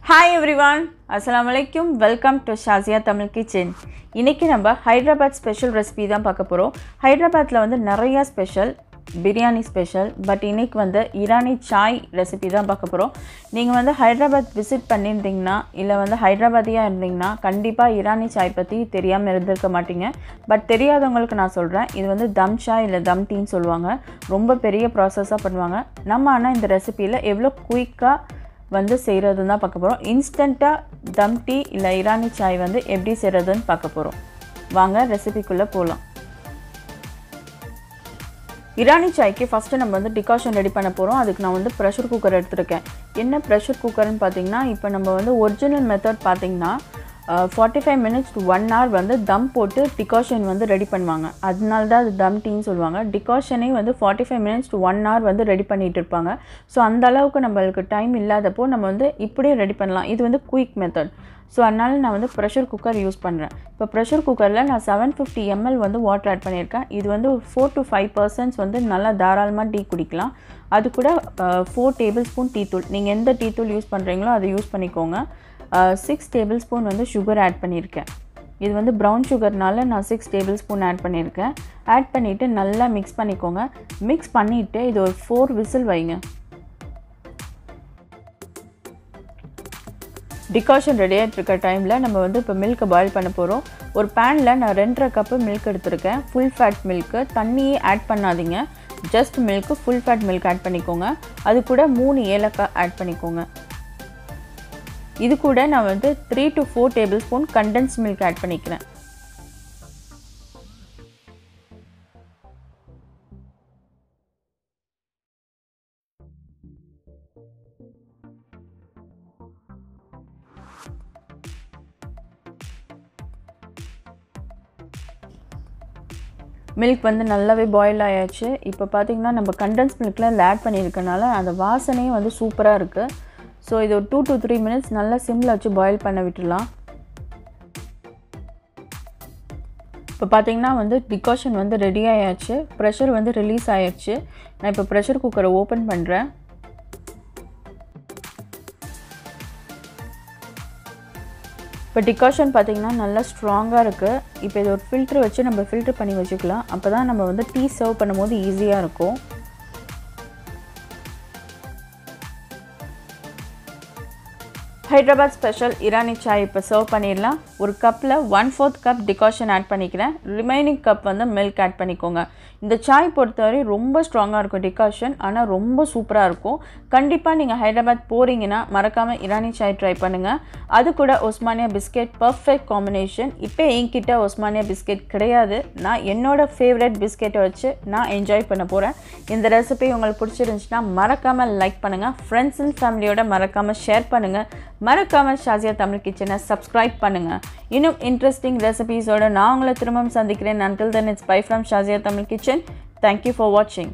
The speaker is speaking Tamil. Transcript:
Hi everyone, Assalamu alaikum. Welcome to Shazia Tamil Kitchen. இன்னைக்கு நம்ம hyderabad special recipe தான் பார்க்க போறோம். hyderabadல வந்து நிறைய ஸ்பெஷல் பிரியாணி ஸ்பெஷல் பட் இன்னைக்கு வந்து ஈரானி சாய் ரெசிபி தான் பார்க்க போறோம். நீங்க வந்து ஹைதராபாத் விசிட் பண்ணிருந்தீங்கன்னா இல்ல வந்து ஹைதராபாதியா இருந்தீங்கன்னா கண்டிப்பா ஈரானி சாய் பத்தி தெரியாம இருந்திருக்க மாட்டீங்க. பட் தெரியாதவங்களுக்கு நான் சொல்றேன். இது வந்து தம் சாய் இல்ல தம் டீன்னு சொல்லுவாங்க. ரொம்ப பெரிய process-ஆ பண்ணுவாங்க. நம்ம ஆனா இந்த ரெசிபில எவ்வளவு குயிக்கா வந்து செய்யறதுன்னு தான் பார்க்க போறோம். இன்ஸ்டன்ட்டா தம் டீ இல்ல ஈரானி சாய் வந்து எப்படி செய்யறதுன்னு பார்க்க போறோம். வாங்க ரெசிபிக்குள்ள போலாம். ஈரானி சாய்க்கு ஃபர்ஸ்ட் நம்ம வந்து டிகாஷன் ரெடி பண்ண போறோம். அதுக்கு நான் வந்து பிரஷர் குக்கர் எடுத்துர்க்கேன். என்ன பிரஷர் குக்கர்னு பாத்தீங்கன்னா இப்போ நம்ம வந்து ஒரிஜினல் மெத்தட் பாத்தீங்கன்னா 45 minutes to 1 hour வந்து தம் போட்டு டிகாஷன் வந்து ரெடி பண்ணுவாங்க. அதனால தான் அது தம் டீன்னு சொல்லுவாங்க. டிகாஷனே வந்து 45 minutes to 1 hour வந்து ரெடி பண்ணிட்டு இருப்பாங்க. ஸோ அந்த அளவுக்கு நம்மளுக்கு டைம் இல்லாதப்போ நம்ம வந்து இப்படியே ரெடி பண்ணலாம். இது வந்து குயிக் மெத்தட். ஸோ அதனால நான் வந்து ப்ரெஷர் குக்கர் யூஸ் பண்ணுறேன். இப்போ ப்ரெஷர் குக்கரில் நான் 750 ml வந்து வாட்டர் ஆட் பண்ணியிருக்கேன். இது வந்து 4 to 5% வந்து நல்லா தாராளமாக டீ குடிக்கலாம். அது கூட 4 tablespoon டீ தூள், நீங்கள் எந்த டீ தூள் யூஸ் பண்ணுறீங்களோ அதை யூஸ் பண்ணிக்கோங்க. 6 tablespoon வந்து சுகர் ஆட் பண்ணியிருக்கேன். இது வந்து ப்ரௌன் சுகர்னால நான் 6 tablespoon ஆட் பண்ணியிருக்கேன். ஆட் பண்ணிவிட்டு நல்லா மிக்ஸ் பண்ணிக்கோங்க. மிக்ஸ் பண்ணிவிட்டு இது ஒரு 4 விசில் வைங்க. டிகாஷன் ரெடி ஆகிட்டு இருக்க டைமில் நம்ம வந்து இப்போ மில்க்கை பாயில் பண்ண போகிறோம். ஒரு பேனில் நான் 2.5 கப்பு மில்க் எடுத்துருக்கேன். ஃபுல் ஃபேட் மில்க்கு, தண்ணியே ஆட் பண்ணாதீங்க. Just milk, full fat milk add பண்ணிக்கோங்க. அது கூட 3 ஏலக்காய் ஆட் பண்ணிக்கோங்க. இது கூட நான் வந்து 3 to 4 tablespoon condensed milk add பண்ணிக்கிறேன். மில்க் வந்து நல்லாவே பாயில் ஆயாச்சு. இப்போ பார்த்தீங்கன்னா நம்ம கண்டென்ஸ் மில்கில் ஆட் பண்ணியிருக்கனால அந்த வாசனையும் வந்து சூப்பராக இருக்குது. ஸோ இது ஒரு 2 to 3 minutes நல்லா சிம்மில் வச்சு பாயில் பண்ண விட்டுடலாம். இப்போ பார்த்தீங்கன்னா வந்து டிகாஷன் வந்து ரெடி ஆயாச்சு. ப்ரெஷர் வந்து ரிலீஸ் ஆயாச்சு. நான் இப்போ ப்ரெஷர் குக்கரை ஓப்பன் பண்ணுறேன். இப்போ டிகாஷன் பார்த்தீங்கன்னா நல்லா ஸ்ட்ராங்காக இருக்குது. இப்போ இது ஒரு ஃபில்ட்ரு வச்சு நம்ம ஃபில்ட்ரு பண்ணி வச்சுக்கலாம். அப்போ தான் நம்ம வந்து டீ சர்வ் பண்ணும்போது ஈஸியாக இருக்கும். ஹைதராபாத் ஸ்பெஷல் ஈரானி சாய் இப்போ சர்வ் பண்ணிடலாம். ஒரு கப்பில் 1/4 கப் டிகாஷன் ஆட் பண்ணிக்கிறேன். ரிமைனிங் கப் வந்து மில்க் ஆட் பண்ணிக்கோங்க. இந்த சாய் பொறுத்தவரை ரொம்ப ஸ்ட்ராங்காக இருக்கும் டிகாஷன், ஆனால் ரொம்ப சூப்பராக இருக்கும். கண்டிப்பாக நீங்கள் ஹைதராபாத் போகிறீங்கன்னா மறக்காமல் ஈரானி சாய் ட்ரை பண்ணுங்கள். அது கூட ஒஸ்மானியா பிஸ்கெட் பர்ஃபெக்ட் காம்பினேஷன். இப்போ என்கிட்ட ஒஸ்மானியா பிஸ்கெட் கிடையாது. நான் என்னோடய ஃபேவரட் பிஸ்கெட்டை வச்சு நான் என்ஜாய் பண்ண போகிறேன். இந்த ரெசிபி உங்களுக்கு பிடிச்சிருந்துச்சுன்னா மறக்காமல் லைக் பண்ணுங்கள். ஃப்ரெண்ட்ஸ் அண்ட் ஃபேமிலியோட மறக்காமல் ஷேர் பண்ணுங்கள். மறக்காமல் ஷாசியா தமிழ் கிச்சனை சப்ஸ்கிரைப் பண்ணுங்கள். இன்னும் இன்ட்ரெஸ்டிங் ரெசிபீஸோட நான் உங்களை திரும்பவும் சந்திக்கிறேன். Until then, it's bye from Shazia Tamil Kitchen. Thank you for watching.